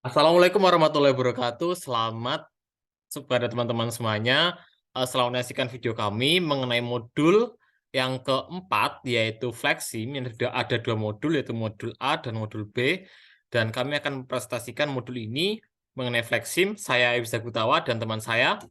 Assalamualaikum warahmatullahi wabarakatuh. Selamat kepada teman-teman semuanya. Selamat menyaksikan video kami mengenai modul yang keempat, yaitu Flexim. Yang ada dua modul, yaitu modul A dan modul B. Dan kami akan mempresentasikan modul ini mengenai Flexim. Saya Iza Gutawa dan teman saya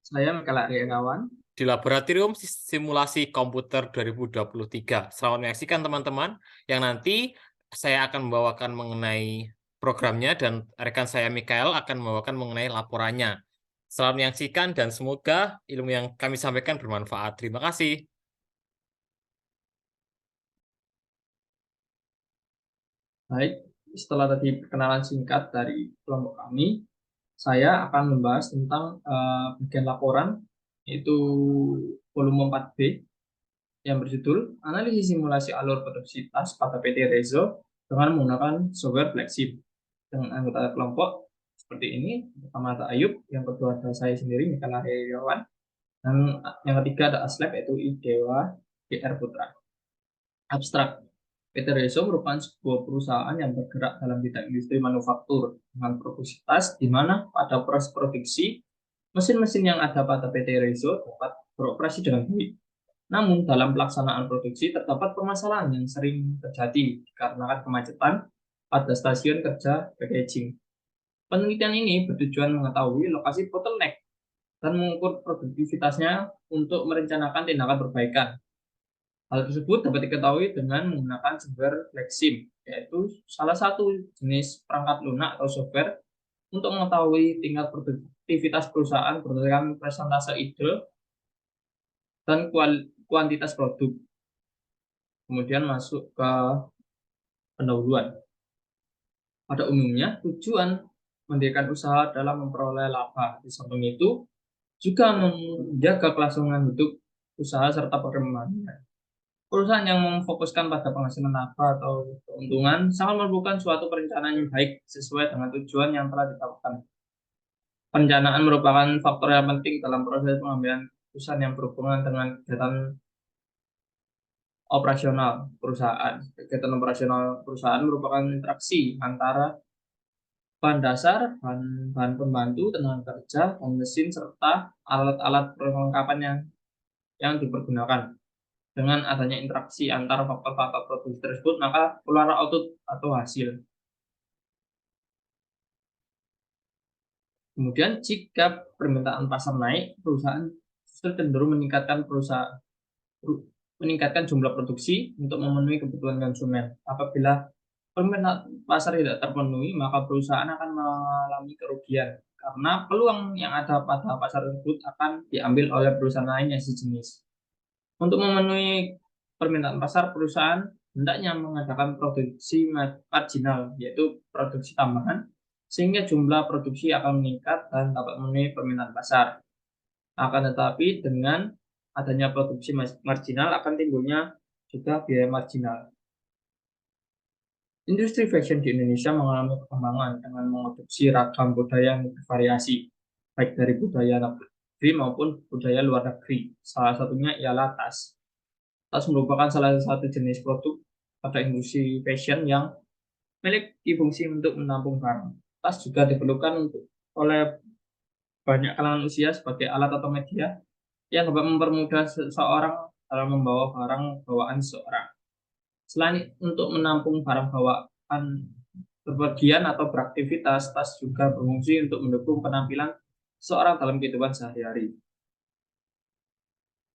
Saya Michael Aryawan. di Laboratorium Simulasi Komputer 2023. Selamat menyaksikan teman-teman, yang nanti saya akan membawakan mengenai programnya dan rekan saya Mikael akan membawakan mengenai laporannya. Selamat menyaksikan dan semoga ilmu yang kami sampaikan bermanfaat. Terima kasih. Baik, setelah tadi perkenalan singkat dari kelompok kami, saya akan membahas tentang bagian laporan, yaitu volume 4B yang berjudul Analisis Simulasi Alur Produksi Tas pada PT Rezo dengan menggunakan software Flexim. Dengan anggota kelompok seperti ini, pertama ada Ayub, yang kedua ada saya sendiri, Michael Aryawan, dan yang ketiga ada Aslep, yaitu Idewa GR Putra. Abstrak. PT Reso merupakan sebuah perusahaan yang bergerak dalam bidang industri manufaktur dengan produksi tas, di mana pada proses produksi, mesin-mesin yang ada pada PT Reso dapat beroperasi dengan baik. Namun, dalam pelaksanaan produksi terdapat permasalahan yang sering terjadi dikarenakan kemacetan pada stasiun kerja packaging. Penelitian ini bertujuan mengetahui lokasi bottleneck dan mengukur produktivitasnya untuk merencanakan tindakan perbaikan. Hal tersebut dapat diketahui dengan menggunakan software Flexim, yaitu salah satu jenis perangkat lunak atau software untuk mengetahui tingkat produktivitas perusahaan berdasarkan persentase ide dan kuantitas produk. Kemudian masuk ke pendahuluan. Pada umumnya, tujuan mendirikan usaha dalam memperoleh laba. Di samping itu, juga menjaga kelangsungan hidup usaha serta perkembangannya. Perusahaan yang memfokuskan pada penghasilan laba atau keuntungan sangat memerlukan suatu perencanaan yang baik sesuai dengan tujuan yang telah ditetapkan. Perencanaan merupakan faktor yang penting dalam proses pengambilan keputusan yang berhubungan dengan kegiatan operasional perusahaan. Kegiatan operasional perusahaan merupakan interaksi antara bahan dasar, bahan pembantu, tenaga kerja, dan mesin, serta alat-alat perlengkapan yang dipergunakan. Dengan adanya interaksi antara faktor-faktor produksi tersebut, maka keluar output atau hasil. Kemudian, jika permintaan pasar naik, perusahaan justru cenderung meningkatkan jumlah produksi untuk memenuhi kebutuhan konsumen. Apabila permintaan pasar tidak terpenuhi, maka perusahaan akan mengalami kerugian karena peluang yang ada pada pasar tersebut akan diambil oleh perusahaan lain yang sejenis. Untuk memenuhi permintaan pasar, perusahaan hendaknya mengadakan produksi marginal, yaitu produksi tambahan, sehingga jumlah produksi akan meningkat dan dapat memenuhi permintaan pasar. Akan tetapi, dengan adanya produksi marginal akan timbulnya juga biaya marginal. Industri fashion di Indonesia mengalami perkembangan dengan mengadopsi ragam budaya yang bervariasi, baik dari budaya negeri maupun budaya luar negeri. Salah satunya ialah tas. Tas merupakan salah satu jenis produk pada industri fashion yang memiliki fungsi untuk menampung barang. Tas juga diperlukan oleh banyak kalangan usia sebagai alat atau media yang dapat mempermudah seseorang dalam membawa barang bawaan seseorang. Selain untuk menampung barang bawaan berpergian atau beraktivitas, tas juga berfungsi untuk mendukung penampilan seseorang dalam kehidupan sehari-hari.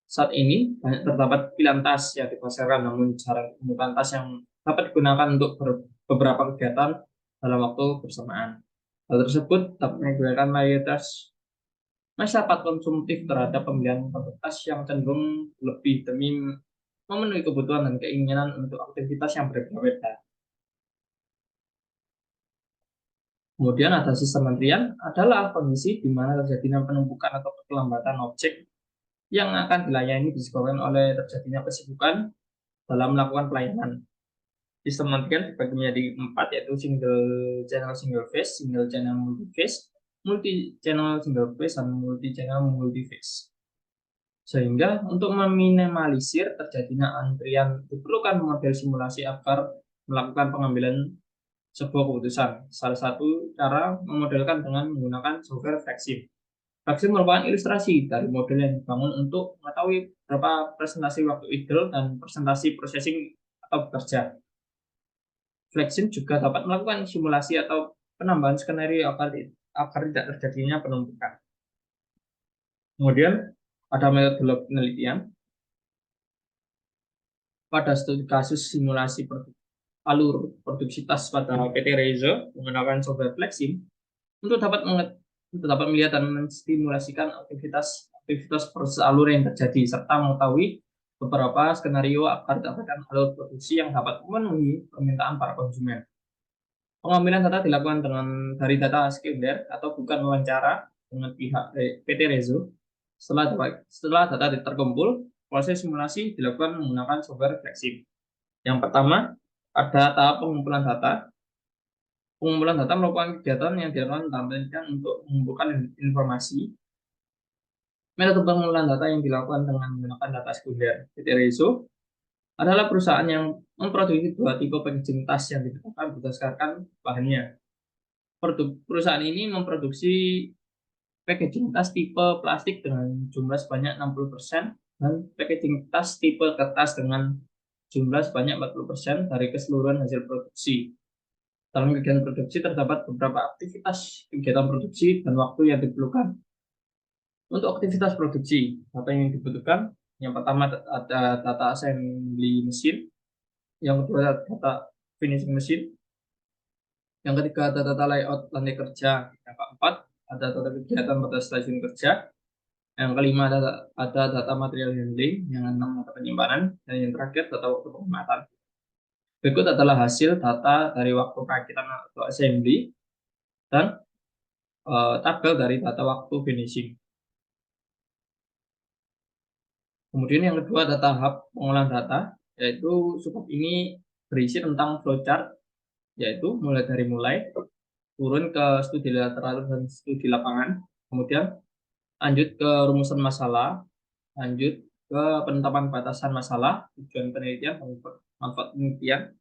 Saat ini banyak terdapat pilihan tas yang dipasarkan, namun jarang ditemukan tas yang dapat digunakan untuk beberapa kegiatan dalam waktu bersamaan. Hal tersebut dapat menyebabkan mayoritas masyarakat konsumtif terhadap pembelian produk tas yang cenderung lebih demi memenuhi kebutuhan dan keinginan untuk aktivitas yang berbeda-beda. Kemudian ada sistem antrian adalah kondisi di mana terjadinya penumpukan atau keterlambatan objek yang akan dilayani disebabkan oleh terjadinya kesibukan dalam melakukan pelayanan. Sistem antrian dibagi menjadi 4, yaitu single channel single phase, single channel multi phase, multi channel single phase, dan multi channel multi phase. Sehingga untuk meminimalisir terjadinya antrian diperlukan model simulasi agar melakukan pengambilan sebuah keputusan. Salah satu cara memodelkan dengan menggunakan software Flexim. Flexim merupakan ilustrasi dari model yang dibangun untuk mengetahui berapa presentasi waktu idle dan presentasi processing atau bekerja. Flexim juga dapat melakukan simulasi atau penambahan skenario agar tidak terjadinya penumpukan. Kemudian ada metode penelitian. Pada studi kasus simulasi alur produksitas pada PT Rezo menggunakan software Flexim untuk dapat melihat dan menstimulasikan aktivitas proses alur yang terjadi serta mengetahui beberapa skenario agar dapatkan alur produksi yang dapat memenuhi permintaan para konsumen. Pengambilan data dilakukan dari data sekunder atau bukan wawancara dengan pihak PT Rezo. Setelah data terkumpul, proses simulasi dilakukan menggunakan software Flexim. Yang pertama, ada tahap pengumpulan data. Pengumpulan data merupakan kegiatan yang dilakukan dalam penelitian untuk mengumpulkan informasi. Metode pengumpulan data yang dilakukan dengan menggunakan data sekunder PT Rezo adalah perusahaan yang memproduksi dua tipe packaging tas yang ditetapkan berdasarkan bahannya. Perusahaan ini memproduksi packaging tas tipe plastik dengan jumlah sebanyak 60% dan packaging tas tipe kertas dengan jumlah sebanyak 40% dari keseluruhan hasil produksi. Dalam kegiatan produksi terdapat beberapa aktivitas kegiatan produksi dan waktu yang diperlukan. Untuk aktivitas produksi, data yang dibutuhkan, yang pertama ada data assembly mesin, yang kedua data finishing mesin, yang ketiga ada data layout lantai kerja, yang keempat ada data kegiatan pada stasiun kerja, yang kelima ada data material handling, yang enam data penyimpanan, dan yang terakhir data waktu pengamatan. Berikut adalah hasil data dari waktu perakitan atau assembly dan tabel dari data waktu finishing. Kemudian yang kedua ada tahap pengolahan data, yaitu subbab ini berisi tentang flowchart, yaitu mulai turun ke studi literatur dan studi lapangan, kemudian lanjut ke rumusan masalah, lanjut ke penetapan batasan masalah, tujuan penelitian, manfaat penelitian,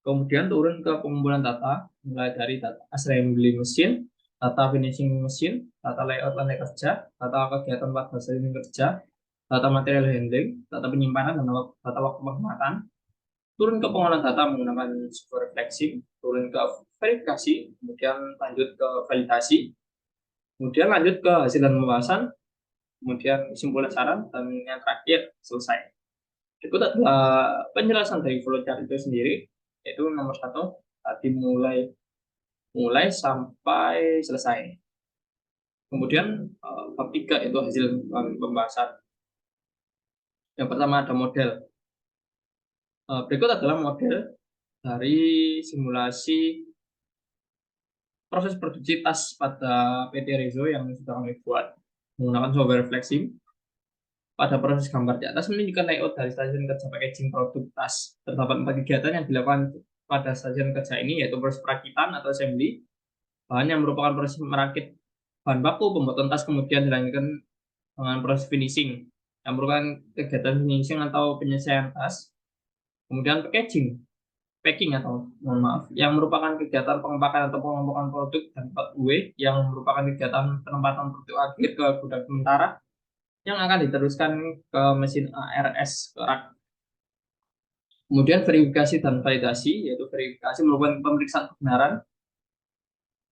kemudian turun ke pengumpulan data, mulai dari data assembly mesin, data finishing mesin, data layout lantai kerja, data kegiatan pada stasiun kerja, data material handling, data penyimpanan, dan data waktu pengamatan, turun ke pengolahan data menggunakan software Flexim, turun ke verifikasi, kemudian lanjut ke validasi, kemudian lanjut ke hasil dan pembahasan, kemudian kesimpulan saran, dan yang terakhir selesai. Berikut adalah penjelasan dari flowchart itu sendiri, yaitu nomor 1 tadi mulai sampai selesai. Kemudian bab 3 itu hasil pembahasan. Yang pertama ada model. Berikut adalah model dari simulasi proses produksi tas pada PT Rezo yang sudah kami buat menggunakan software Flexim. Pada proses gambar di atas menunjukkan layout dari stasiun kerja packaging produk tas. Terdapat 4 kegiatan yang dilakukan pada stasiun kerja ini, yaitu proses perakitan atau assembly, bahan yang merupakan proses merakit bahan baku pembuatan tas, kemudian dilanjutkan dengan proses finishing, yang merupakan kegiatan finishing atau penyelesaian tas. Kemudian packing atau mohon maaf, yang merupakan kegiatan pengepakan atau pengelompokan produk, dan 4W yang merupakan kegiatan penempatan produk akhir ke gudang sementara yang akan diteruskan ke mesin ARS ke rak. Kemudian verifikasi dan validasi, yaitu verifikasi merupakan pemeriksaan kebenaran.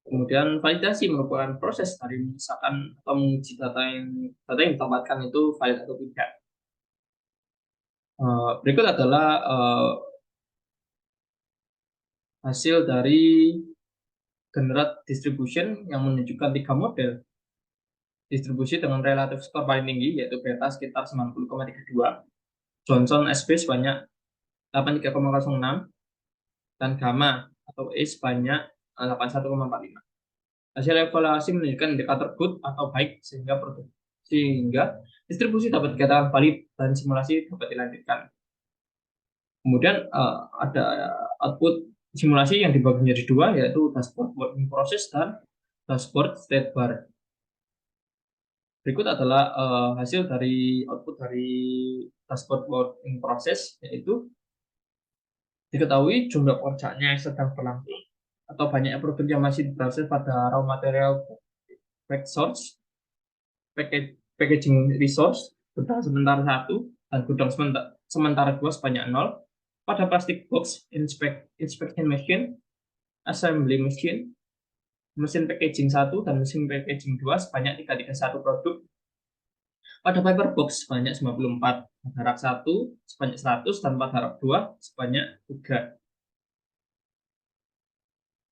Kemudian validasi merupakan proses dari mengesahkan atau menguji data yang ditempatkan itu valid atau tidak. Berikut adalah hasil dari generate distribution yang menunjukkan 3 model distribusi dengan relatif skor paling tinggi, yaitu beta sekitar 90,32, Johnson SB sebanyak 83,06, dan gamma atau E sebanyak 81,45. Hasil evaluasi menunjukkan indikator good atau baik sehingga distribusi dapat dikatakan valid dan simulasi dapat dilanjutkan. Kemudian ada output simulasi yang dibagi menjadi 2, yaitu dashboard working process dan dashboard state bar. Berikut adalah hasil dari output dari dashboard working process, yaitu diketahui jumlah pekerjaannya yang sedang berlangsung, atau banyaknya produk yang masih berbasis pada raw material back source, packaging resource, gudang sementara satu, dan gudang sementara dua sebanyak nol. Pada plastic box, inspection machine, assembly machine, mesin packaging satu dan mesin packaging 2 sebanyak 331 produk. Pada paper box sebanyak 94, pada harap 1 sebanyak 100, dan pada harap 2 sebanyak 3.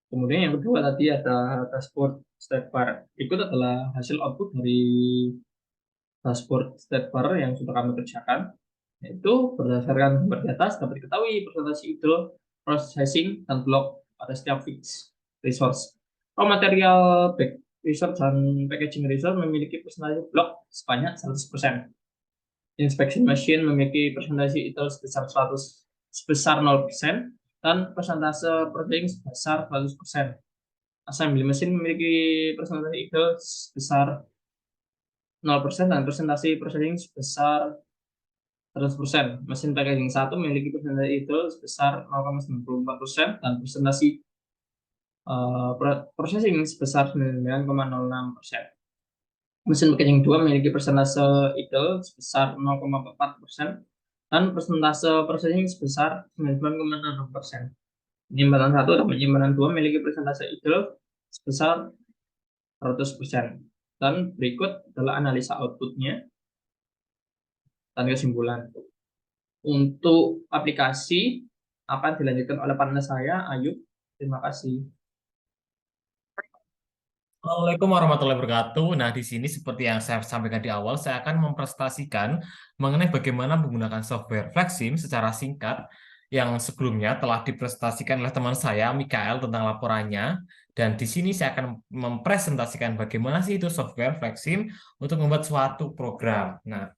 Kemudian yang kedua tadi ada dashboard state bar. Berikut adalah hasil output dari dashboard state bar yang sudah kami kerjakan. Yaitu berdasarkan gambar di atas dapat diketahui presentasi idle, processing, dan block pada setiap fixed resource. Raw material back resource dan packaging resource memiliki presentasi block sebanyak 100%. Inspection machine memiliki presentasi idle sebesar 0% dan persentase processing sebesar 100%. Assembly machine memiliki presentasi idle sebesar 0% dan presentasi processing sebesar 100%. Mesin packaging satu memiliki presentasi idle sebesar 0,94% dan presentasi processing sebesar 99,06%. Mesin packaging 2 memiliki persentase idle sebesar 0,4% dan persentase processing sebesar 99,6%. Penyimpanan 1 dan penyimpanan 2 memiliki persentase idle sebesar 100%. Dan berikut adalah analisa outputnya dan kesimpulan. Untuk aplikasi akan dilanjutkan oleh partner saya, Ayub. Terima kasih. Assalamualaikum warahmatullahi wabarakatuh. Nah, di sini seperti yang saya sampaikan di awal, saya akan mempresentasikan mengenai bagaimana menggunakan software Flexim secara singkat yang sebelumnya telah dipresentasikan oleh teman saya, Mikael, tentang laporannya. Dan di sini saya akan mempresentasikan bagaimana sih itu software Flexim untuk membuat suatu program. Nah,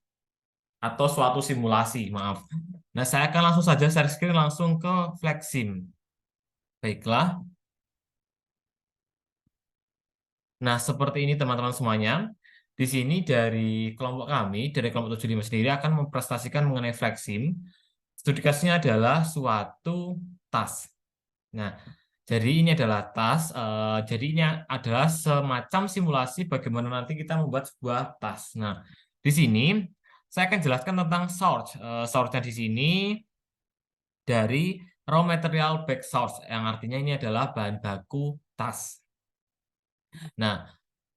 atau suatu simulasi, maaf. Nah, saya akan langsung saja share screen langsung ke Flexim. Baiklah. Nah, seperti ini teman-teman semuanya. Di sini dari kelompok kami, dari kelompok 75 sendiri akan mempresentasikan mengenai Flexim. Studi kasusnya adalah suatu tas. Nah, jadi ini adalah tas. Jadi ini adalah semacam simulasi bagaimana nanti kita membuat sebuah tas. Nah, di sini saya akan jelaskan tentang source. Source-nya di sini dari raw material back source, yang artinya ini adalah bahan baku tas. Nah,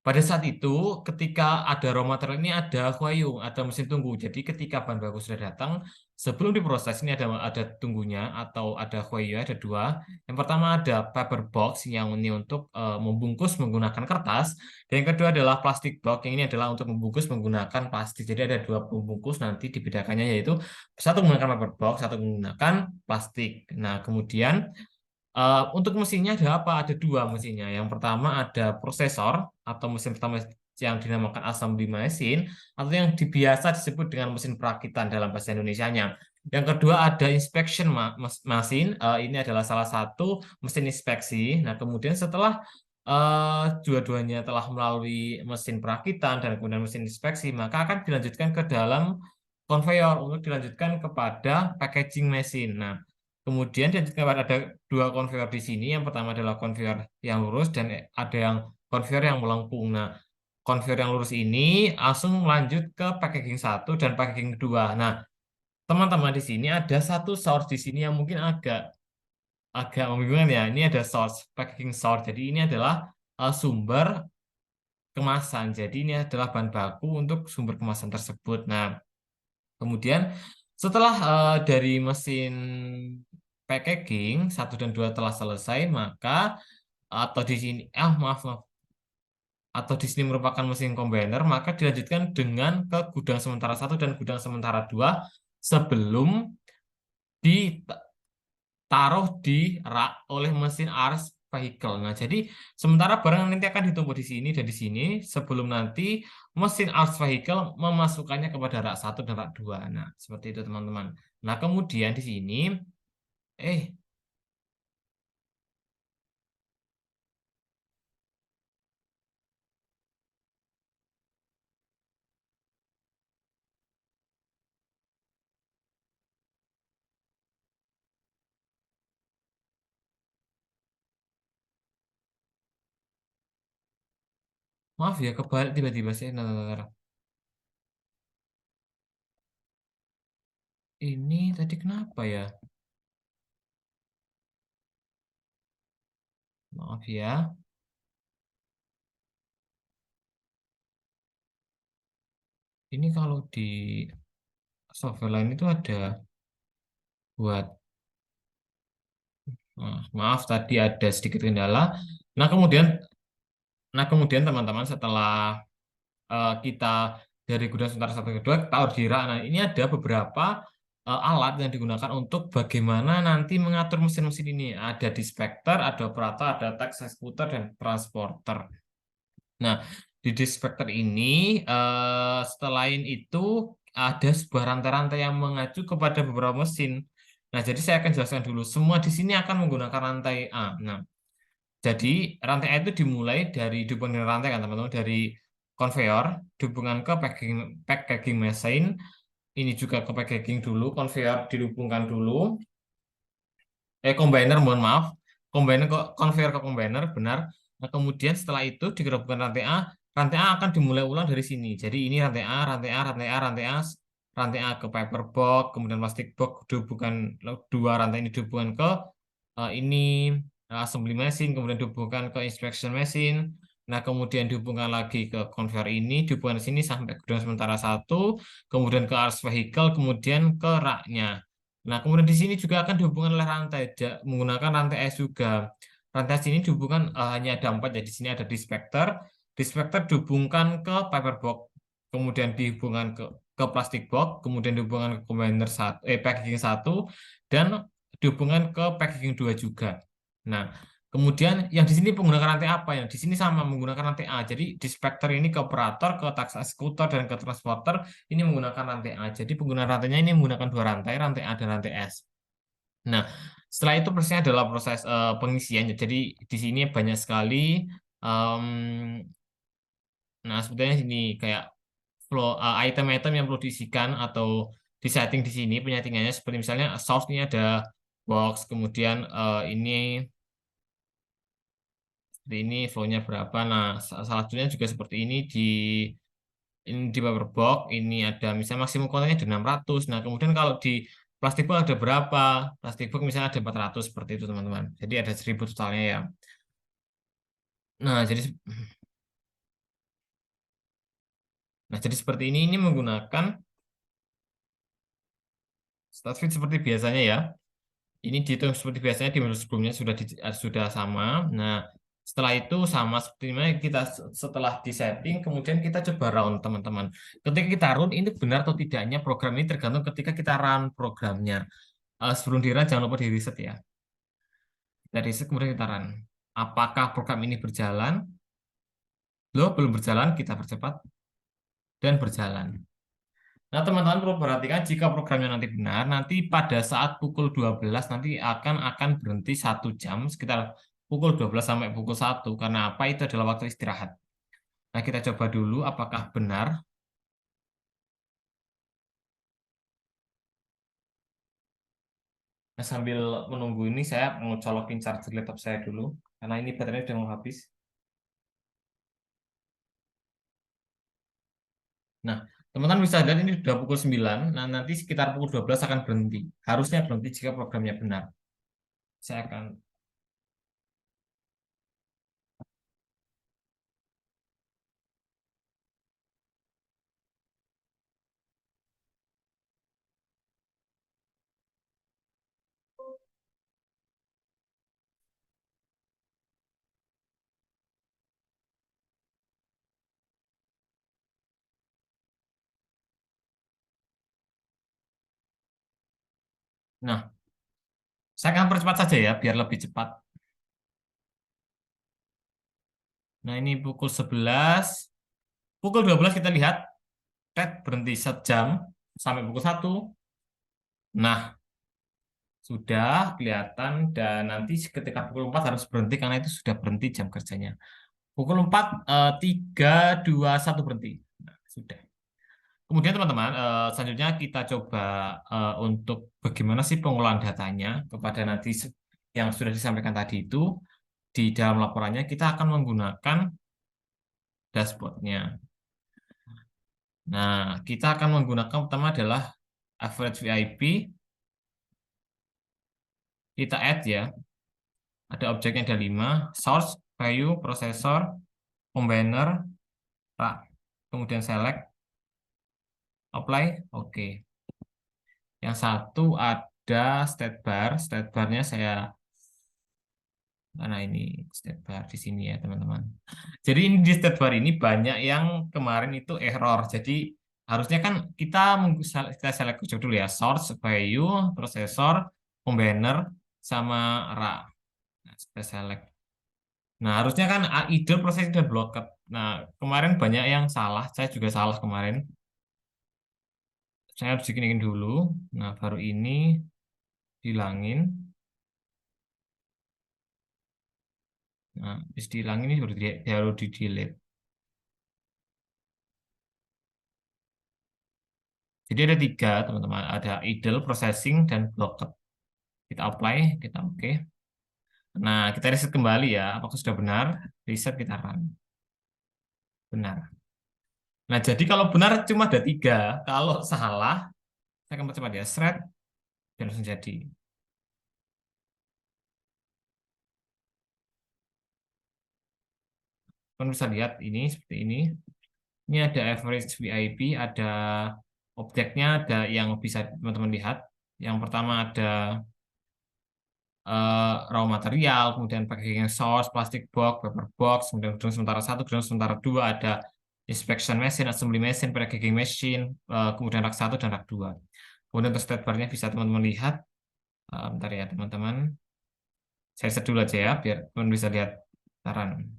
pada saat itu, ketika ada raw material ini ada Huayung, ada mesin tunggu. Jadi ketika bahan baku sudah datang, sebelum diproses ini ada tunggunya atau ada Huayung, ada dua. Yang pertama ada paper box yang ini untuk membungkus menggunakan kertas. Dan yang kedua adalah plastic box yang ini adalah untuk membungkus menggunakan plastik. Jadi ada dua pembungkus nanti dibedakannya yaitu satu menggunakan paper box, satu menggunakan plastik. Nah, kemudian untuk mesinnya ada apa? Ada dua mesinnya. Yang pertama ada prosesor atau mesin pertama yang dinamakan assembly machine atau yang biasa disebut dengan mesin perakitan dalam bahasa Indonesianya. Yang kedua ada inspection machine. Ini adalah salah satu mesin inspeksi. Nah, kemudian setelah dua-duanya telah melalui mesin perakitan dan kemudian mesin inspeksi, maka akan dilanjutkan ke dalam conveyor untuk dilanjutkan kepada packaging machine. Nah, kemudian ada dua konveyor di sini. Yang pertama adalah konveyor yang lurus dan ada yang konveyor yang melengkung. Nah, konveyor yang lurus ini langsung lanjut ke packaging satu dan packaging kedua. Nah, teman-teman di sini ada satu source di sini yang mungkin agak agak membingungkan ya. Ini ada source, packaging source. Jadi ini adalah sumber kemasan. Jadi ini adalah bahan baku untuk sumber kemasan tersebut. Nah, kemudian setelah dari mesin packaging satu dan 2 telah selesai, maka atau di sini maaf maaf atau di sini merupakan mesin combiner, maka dilanjutkan dengan ke gudang sementara satu dan gudang sementara 2 sebelum ditaruh di rak oleh mesin ars vehicle. Nah, jadi sementara barang nanti akan ditumpuk di sini dan di sini sebelum nanti mesin ars vehicle memasukkannya kepada rak satu dan rak 2. Nah, seperti itu teman-teman. Nah, kemudian di sini eh Maaf ya, kebalik tiba-tiba sih. Nah, nah, nah. Ini tadi kenapa ya? Maaf ya. Ini kalau di software lain itu ada buat, maaf tadi ada sedikit kendala. Nah, kemudian teman-teman setelah kita dari gudang sementara satu ke kedua, kita ordira. Nah, ini ada beberapa alat yang digunakan untuk bagaimana nanti mengatur mesin-mesin ini. Ada dispector, ada operator, ada task executor, dan transporter. Nah, di dispector ini, selain itu ada sebuah rantai-rantai yang mengacu kepada beberapa mesin. Nah, jadi saya akan jelaskan dulu. Semua di sini akan menggunakan rantai A. Nah, jadi rantai A itu dimulai dari dihubungkan rantai kan teman-teman, dari konveyor dihubungkan ke packaging mesin, ini juga ke packaging dulu, konveyor dihubungkan dulu, combiner, mohon maaf, combiner ke konveyor ke combiner, benar. Nah, kemudian setelah itu digabungkan rantai A akan dimulai ulang dari sini. Jadi ini rantai A, rantai A, rantai A, rantai A, rantai A ke paper box, kemudian plastic box dihubungkan, dua rantai ini dihubungkan ke ini assembly machine, kemudian dihubungkan ke inspection machine. Nah, kemudian dihubungkan lagi ke conveyor ini, dihubungkan ke sini sampai gudang sementara satu, kemudian ke arus vehicle, kemudian ke raknya. Nah, kemudian di sini juga akan dihubungkan oleh rantai, menggunakan rantai S juga. Rantai S ini dihubungkan hanya ada empat, jadi di sini ada dispector. Dispector dihubungkan ke paper box, kemudian dihubungkan ke plastic box, kemudian dihubungkan ke combiner satu, packaging satu, dan dihubungkan ke packaging dua juga. Nah, kemudian yang di sini menggunakan rantai apa ya? Di sini sama menggunakan rantai A. Jadi dispector ini ke operator, ke task executor, dan ke transporter ini menggunakan rantai A. Jadi penggunaan rantainya ini menggunakan dua rantai, rantai A dan rantai S. Nah, setelah itu prosesnya adalah proses pengisian. Jadi di sini banyak sekali. em, nah, sebetulnya ini kayak flow item-item yang perlu diisikan atau disetting di sini penyetingannya, seperti misalnya source ini ada box, kemudian ini seperti ini flow-nya berapa. Nah, salah satunya juga seperti ini di paper box ini ada misalnya maksimum kontennya ada 600. Nah, kemudian kalau di plastik box ada berapa? Plastik box misalnya ada 400 seperti itu, teman-teman. Jadi ada 1000 totalnya ya. Nah, jadi seperti ini menggunakan start feed seperti biasanya ya. Ini dihitung seperti biasanya di menu sebelumnya sudah sama. Nah, setelah itu sama seperti ini kita setelah di setting, kemudian kita coba run teman-teman. Ketika kita run ini benar atau tidaknya program ini tergantung ketika kita run programnya. Sebelum di run jangan lupa di reset ya. Kita reset kemudian kita run. Apakah program ini berjalan? Loh, belum berjalan, kita percepat dan berjalan. Nah, teman-teman perlu perhatikan jika programnya nanti benar, nanti pada saat pukul 12 nanti akan berhenti 1 jam, sekitar pukul 12 sampai pukul 1, karena apa? Itu adalah waktu istirahat. Nah, kita coba dulu apakah benar. Nah, sambil menunggu ini saya mau colokin charger laptop saya dulu, karena ini baterainya sudah mau habis. Nah, teman-teman bisa lihat ini sudah pukul 9. Nah, nanti sekitar pukul 12 akan berhenti. Harusnya berhenti jika programnya benar. Saya akan. Nah, saya akan percepat saja ya, biar lebih cepat. Nah, ini pukul 11. Pukul 12 kita lihat, berhenti 1 jam sampai pukul 1. Nah, sudah kelihatan dan nanti ketika pukul 4 harus berhenti karena itu sudah berhenti jam kerjanya. Pukul 4, 3, 2, 1 berhenti. Nah, sudah. Kemudian teman-teman, selanjutnya kita coba untuk bagaimana sih pengolahan datanya kepada nanti yang sudah disampaikan tadi itu di dalam laporannya kita akan menggunakan dashboardnya. Nah, kita akan menggunakan pertama adalah average VIP. Kita add ya. Ada objeknya ada 5. Source, value, processor, combiner, rak. Kemudian select, apply, oke. Yang satu ada state bar. State barnya saya, karena ini state bar di sini ya teman-teman. Jadi ini di state bar ini banyak yang kemarin itu error. Jadi harusnya kan kita select dulu ya. Source, value, processor, combiner, sama rak. Nah, kita select. Nah, harusnya kan idle processing dan blocked. Nah, kemarin banyak yang salah. Saya juga salah kemarin. Saya harus bikin dulu. Nah, baru ini hilangin. Nah, habis dihilangin ini baru di delete. Jadi ada 3, teman-teman. Ada idle, processing, dan blocked. Kita apply, kita oke. Nah, kita reset kembali ya. Apakah sudah benar? Reset, kita run. Benar. Nah, jadi kalau benar cuma ada 3. Kalau salah, saya akan percepat ya. Shred, dan langsung jadi. Kalian bisa lihat ini seperti ini. Ini ada average VIP, ada objeknya, ada yang bisa teman-teman lihat. Yang pertama ada raw material, kemudian packaging source, plastic box, paper box, kemudian gedung sementara 1, gedung sementara 2, ada inspection machine, assembly machine, packaging machine, kemudian rak 1 dan rak 2. Kemudian untuk state bar-nya bisa teman-teman lihat. Bentar ya teman-teman. Saya set dulu aja ya, biar teman bisa lihat saran.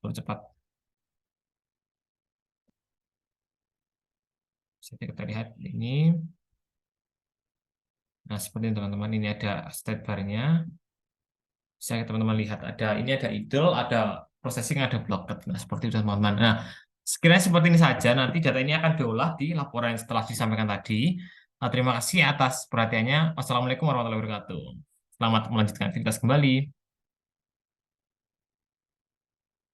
Lalu cepat. Bisa kita lihat ini. Nah, seperti ini teman-teman, ini ada state bar-nya. Bisa teman-teman lihat ini ada idle, ada processing, ada blocked. Nah, seperti itu teman-teman. Nah, sekiranya seperti ini saja, nanti data ini akan diolah di laporan yang setelah disampaikan tadi. Nah, terima kasih atas perhatiannya. Wassalamualaikum warahmatullahi wabarakatuh. Selamat melanjutkan aktivitas kembali.